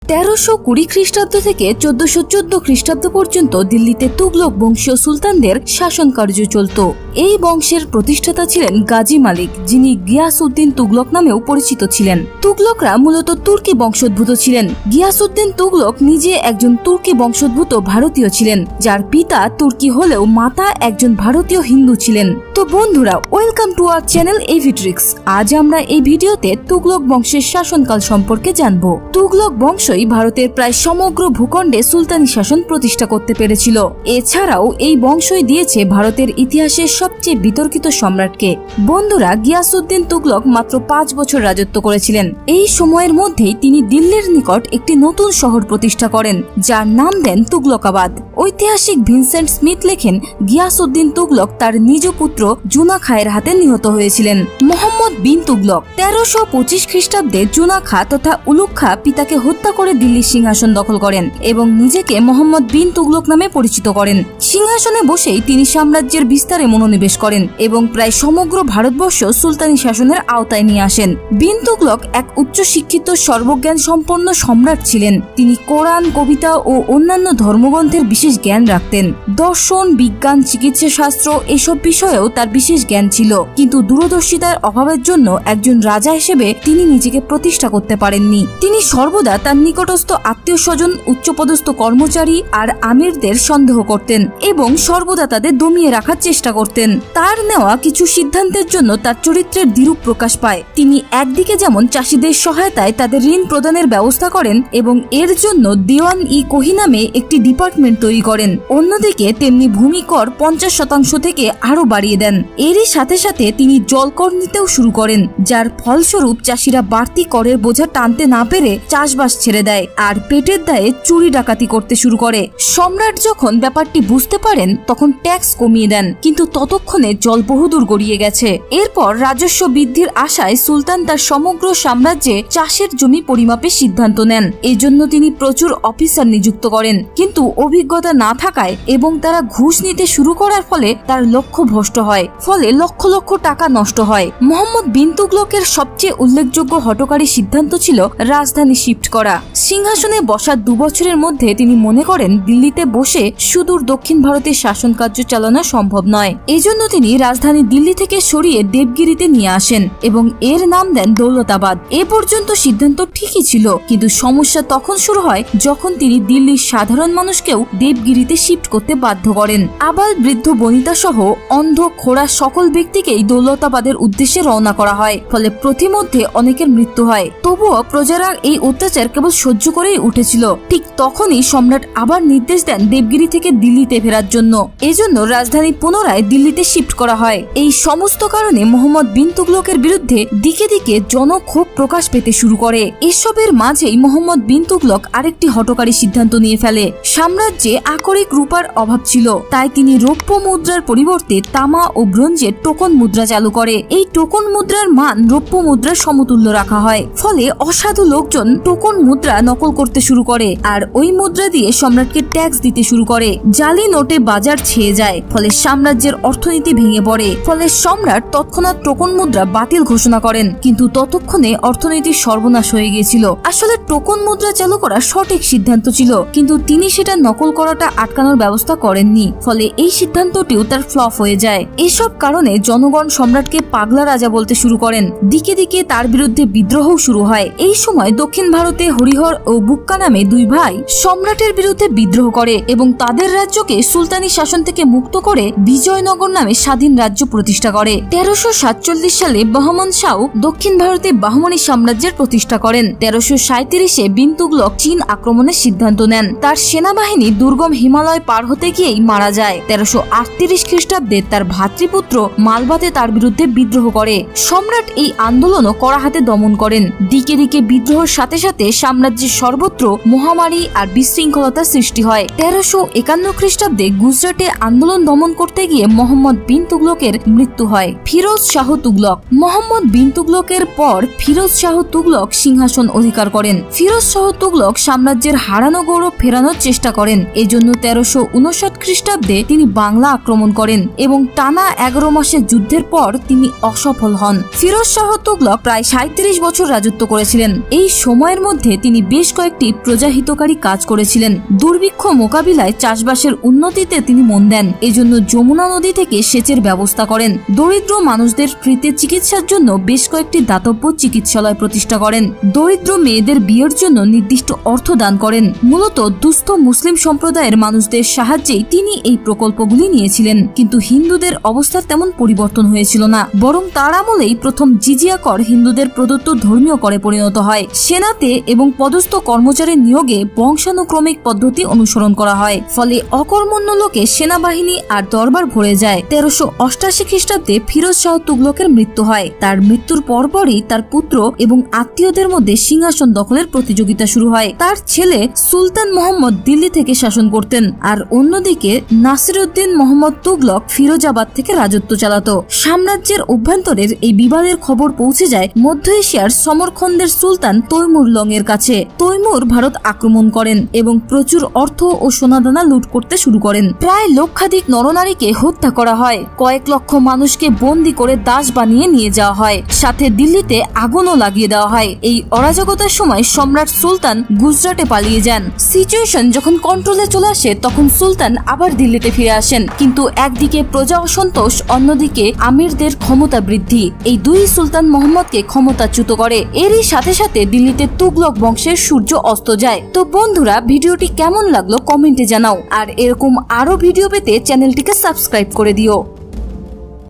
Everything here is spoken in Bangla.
1320 খ্রিস্টাব্দ থেকে 1414 খ্রিস্টাব্দ পর্যন্ত দিল্লিতে তুগলক বংশীয় সুলতানদের শাসনকার্য চলত। এই বংশের প্রতিষ্ঠাতা ছিলেন গাজী মালিক, যিনি গিয়াসউদ্দিন তুগলক নামেও পরিচিত ছিলেন। তুগলকরা মূলত তুর্কি বংশোদ্ভূত ছিলেন। গিয়াসউদ্দিন তুগলক নিজে একজন তুর্কি বংশোদ্ভূত ভারতীয় ছিলেন, যার পিতা তুর্কি হলেও মাতা একজন ভারতীয় হিন্দু ছিলেন। তো বন্ধুরা, ওয়েলকাম টু আওয়ার চ্যানেল এভিট্রিক্স। আজ আমরা এই ভিডিওতে তুগলক বংশের শাসনকাল সম্পর্কে জানব। তুগলক বংশই ভারতের প্রায় সমগ্র ভূখণ্ডে সুলতানি শাসন প্রতিষ্ঠা করতে পেরেছিল। এছাড়াও এই বংশই দিয়েছে ভারতের ইতিহাসের সবচেয়ে বিতর্কিত সম্রাটকে। বন্ধুরা, গিয়াসউদ্দিন তুগলক মাত্র 5 বছর রাজত্ব করেছিলেন। এই সময়ের মধ্যেই তিনি দিল্লির নিকট একটি নতুন শহর প্রতিষ্ঠা করেন, যার নাম দেন তুগলকাবাদ। ঐতিহাসিক ভিনসেন্ট স্মিথ লেখেন, গিয়াসউদ্দিন তুগলক তার নিজ পুত্র জুনা খায়ের হাতে নিহত হয়েছিলেন। মোহাম্মদ বিন তুগলক 1325 খ্রিস্টাব্দে জুনা খা তথা উলুগ খা পিতাকে হত্যা করে দিল্লির সিংহাসন দখল করেন এবং নিজেকে মোহাম্মদ বিন তুগলক নামে পরিচিত করেন। সিংহাসনে বসেই তিনি সাম্রাজ্যের বিস্তারে মনোনিবেশ করেন এবং প্রায় সমগ্র ভারতবর্ষ সুলতানি শাসনের আওতায় নিয়ে আসেন। বিন তুগলক এক উচ্চ শিক্ষিত সর্বজ্ঞান সম্পন্ন সম্রাট ছিলেন। তিনি কোরআন, কবিতা ও অন্যান্য ধর্মগ্রন্থের বিশেষ জ্ঞান রাখতেন। দর্শন, বিজ্ঞান, চিকিৎসা শাস্ত্র এসব বিষয়েও তার বিশেষ জ্ঞান ছিল, কিন্তু দূরদর্শিতার অভাবের জন্য একজন রাজা হিসেবে তিনি নিজেকে প্রতিষ্ঠা করতে পারেননি। তিনি সর্বদা তার নিকটস্থ আত্মীয় স্বজন, উচ্চপদস্থ কর্মচারী আর আমিরদের সন্দেহ করতেন এবং সর্বদা তাদের দমিয়ে রাখার চেষ্টা করতেন। তার নেওয়া কিছু সিদ্ধান্তের জন্য তার চরিত্রের দ্বিরূপ প্রকাশ পায়। তিনি একদিকে যেমন চাষীদের সহায়তায় তাদের ঋণ প্রদানের ব্যবস্থা করেন এবং এর জন্য দেওয়ান-ই-কোহি নামে একটি ডিপার্টমেন্ট তৈরি করেন, অন্যদিকে তেমনি ভূমি কর 50% থেকে আরো বাড়িয়ে দেন। এরই সাথে সাথে তিনি জলকর নিতেও শুরু করেন, যার ফলস্বরূপ চাষিরা বাড়তি করের বোঝা টানতে না পেরে চাষবাস ছেড়ে দেয় আর পেটের দায়ে চুরি ডাকাতি করতে শুরু করে। সম্রাট যখন ব্যাপারটি বুঝতে পারেন তখন ট্যাক্স কমিয়ে দেন, কিন্তু ততক্ষণে জল বহুদূর গড়িয়ে গেছে। এরপর রাজস্ব বৃদ্ধির আশায় সুলতান তার সমগ্র সাম্রাজ্যে চাষের জমি পরিমাপের সিদ্ধান্ত নেন। এজন্য তিনি প্রচুর অফিসার নিযুক্ত করেন, কিন্তু অভিজ্ঞতা না থাকায় এবং তারা ঘুষ নিতে শুরু করার ফলে তার লক্ষ্য ভ্রষ্ট হয়, ফলে লক্ষ লক্ষ টাকা নষ্ট হয়। মোহাম্মদ বিন তুগলকের সবচেয়ে উল্লেখযোগ্য হঠকারী সিদ্ধান্ত ছিল রাজধানী শিফট করা। সিংহাসনে বসার 2 বছরের মধ্যে তিনি মনে করেন দিল্লিতে বসে সুদূর দক্ষিণ ভারতের শাসন কার্য চালানো সম্ভব নয়। এজন্য তিনি রাজধানী দিল্লি থেকে সরিয়ে দেবগিরিতে নিয়ে আসেন এবং এর নাম দেন দৌলতাবাদ। এ পর্যন্ত সিদ্ধান্ত ঠিকই ছিল, কিন্তু সমস্যা তখন শুরু হয় যখন তিনি দিল্লির সাধারণ মানুষকেও দেবগিরিতে শিফট করতে বাধ্য করেন। আবাল বৃদ্ধ বনিতা সহ অন্ধ খোড়া সকল ব্যক্তিকেই দৌলতাবাদের উদ্দেশ্যে রওনা করা হয়, ফলে প্রতিমধ্যে অনেকের মৃত্যু হয়। তবুও প্রজারা এই অত্যাচার কেবল সহ্য করেই উঠেছিল। ঠিক তখনই সম্রাট আবার নির্দেশ দেন দেবগিরি থেকে দিল্লিতে ফেরার জন্য। এজন্য রাজধানী পুনরায় দিল্লিতে শিফট করা হয়। এই সমস্ত কারণে মোহাম্মদ বিন তুগলকের বিরুদ্ধে দিকে দিকে জনক্ষোভ প্রকাশ পেতে শুরু করে। এসবের মাঝেই মোহাম্মদ বিন তুগলক আরেকটি হঠকারী সিদ্ধান্ত নিয়ে ফেলে। সাম্রাজ্যে আকরিক রূপার অভাব ছিল, তাই তিনি রৌপ্য মুদ্রার পরিবর্তে তামা ও ব্রোঞ্জের টোকন মুদ্রা চালু করে। এই টোকন মুদ্রার মান রৌপ্য মুদ্রার সমতুল্য রাখা হয়, ফলে অসাধু লোকজন টোকন মুদ্রা নকল করতে শুরু করে আর ওই মুদ্রা দিয়ে সম্রাটকে ট্যাক্স দিতে শুরু করে। জালি নোটে বাজার ছেয়ে যায়, ফলে সাম্রাজ্যের অর্থনীতি ভেঙে পড়ে। ফলে সম্রাট তৎক্ষণাৎ টোকন মুদ্রা বাতিল ঘোষণা করেন, কিন্তু ততক্ষণে অর্থনীতির সর্বনাশ হয়ে গিয়েছিল। আসলে টোকন মুদ্রা চালু করা সঠিক সিদ্ধান্ত ছিল, কিন্তু তিনি সেটা নকল করাটা আটকানোর ব্যবস্থা করেননি, ফলে এই সিদ্ধান্তটিও তার ফ্লপ হয়ে যায়। এসব কারণে জনগণ সম্রাটকে পাগলা রাজা বলতে শুরু করেন। দিকে দিকে তার বিরুদ্ধে বিদ্রোহ শুরু হয়। এই সময় দক্ষিণ ভারতে হরিহর ও বুক্কা নামে 2 ভাই সম্রাটের বিরুদ্ধে বিদ্রোহ করে এবং তাদের রাজ্যকে সুলতানি শাসন থেকে মুক্ত করে বিজয়নগর নামে স্বাধীন রাজ্য প্রতিষ্ঠা করে। 1347 সালে বহমন শাহ দক্ষিণ ভারতে বাহমনি সাম্রাজ্যের প্রতিষ্ঠা করেন। 1337-এ বিন তুগলক চীন আক্রমণের সিদ্ধান্ত নেন। তার সেনাবাহিনী দুর্গম হিমালয় পার হতে গিয়েই মারা যায়। 1338 খ্রিস্টাব্দে তার ভাতৃপুত্র মালবাতে তার বিরুদ্ধে বিদ্রোহ করে। সম্রাট এই আন্দোলনও কড়া হাতে দমন করেন। দিকে দিকে বিদ্রোহের সাথে সাথে সাম্রাজ্যের সর্বত্র মহামারী আর বিশৃঙ্খলতার সৃষ্টি হয়। 1351 খ্রিস্টাব্দে গুজরাটে আন্দোলন দমন করতে গিয়ে মোহাম্মদ বিন তুগলকের মৃত্যু হয়। ফিরোজ শাহ তুগলক মোহাম্মদ বিন তুগলকের পর ফিরোজ শাহ তুগলক সিংহাসন অধিকার করেন। ফিরোজ শাহ তুগলক সাম্রাজ্যের হারানো গৌরব ফেরানোর চেষ্টা করেন। এজন্য 1359 খ্রিস্টাব্দে তিনি বাংলা আক্রমণ করেন এবং টানা 11 মাসের যুদ্ধের পর তিনি অসফল হন। ফিরোজ শাহ তুগলক প্রায় 37 বছর রাজত্ব করেছিলেন। এই সময়ের মধ্যে তিনি তিনি বেশ কয়েকটি প্রজাহিতকারী কাজ করেছিলেন। দুর্ভিক্ষ মোকাবিলায় চাষবাসের উন্নতিতে তিনি মন দেন। এজন্য যমুনা নদী থেকে সেচের ব্যবস্থা করেন। দরিদ্র মানুষদের ফ্রিতে চিকিৎসার জন্য বেশ কয়েকটি দাতব্য চিকিৎসালয় প্রতিষ্ঠা করেন। দরিদ্র মেয়েদের বিয়ের জন্য নির্দিষ্ট অর্থ দান করেন। মূলত দুস্থ মুসলিম সম্প্রদায়ের মানুষদের সাহায্যেই তিনি এই প্রকল্পগুলি নিয়েছিলেন। কিন্তু হিন্দুদের অবস্থার তেমন পরিবর্তন হয়েছিল না, বরং তার আমলেই প্রথম জিজিয়া কর হিন্দুদের প্রদত্ত ধর্মীয় করে পরিণত হয়। সেনাতে এবং পদস্থ কর্মচারীর নিয়োগে বংশানুক্রমিক পদ্ধতি অনুসরণ করা হয়। ফলে অকর্মণ্য লোকে সেনাবাহিনী আর দরবার ভরে যায়। 1388 খ্রিস্টাব্দে ফিরোজ শাহ তুগলকের মৃত্যু হয়। তার মৃত্যুর পরপরই তার পুত্র এবং আত্মীয়দের মধ্যে সিংহাসন দখলের প্রতিযোগিতা শুরু হয়। তার ছেলে সুলতান মোহাম্মদ দিল্লি থেকে শাসন করতেন, আর অন্যদিকে নাসিরউদ্দিন মোহাম্মদ তুগলক ফিরোজাবাদ থেকে রাজত্ব চালাতো। সাম্রাজ্যের অভ্যন্তরের এই বিবাদের খবর পৌঁছে যায় মধ্য এশিয়ার সমরখন্দের সুলতান তৈমুর লংয়ের কাছে। তৈমুর ভারত আক্রমণ করেন এবং প্রচুর অর্থ ও সোনাদানা লুট করতে শুরু করেন। প্রায় লক্ষাধিক নরনারীকে হত্যা করা হয়। কয়েক লক্ষ মানুষকে বন্দী করে দাস বানিয়ে নিয়ে যাওয়া হয়। সাথে দিল্লিতে আগুনও লাগিয়ে দেওয়া হয়। এই অরাজকতার সময় সম্রাট সুলতান গুজরাটে পালিয়ে যান। সিচুয়েশন যখন কন্ট্রোলে চলে আসে তখন সুলতান আবার দিল্লিতে ফিরে আসেন। কিন্তু একদিকে প্রজা অসন্তোষ, অন্যদিকে আমিরদের ক্ষমতা বৃদ্ধি এই দুই সুলতান মোহাম্মদকে ক্ষমতাচ্যুত করে। এরই সাথে সাথে দিল্লিতে তুগলক বংশের সূর্য অস্ত যায়। তো বন্ধুরা, ভিডিওটি কেমন লাগলো কমেন্টে জানাও, আর এরকম আরো ভিডিও পেতে চ্যানেলটিকে সাবস্ক্রাইব করে দিও।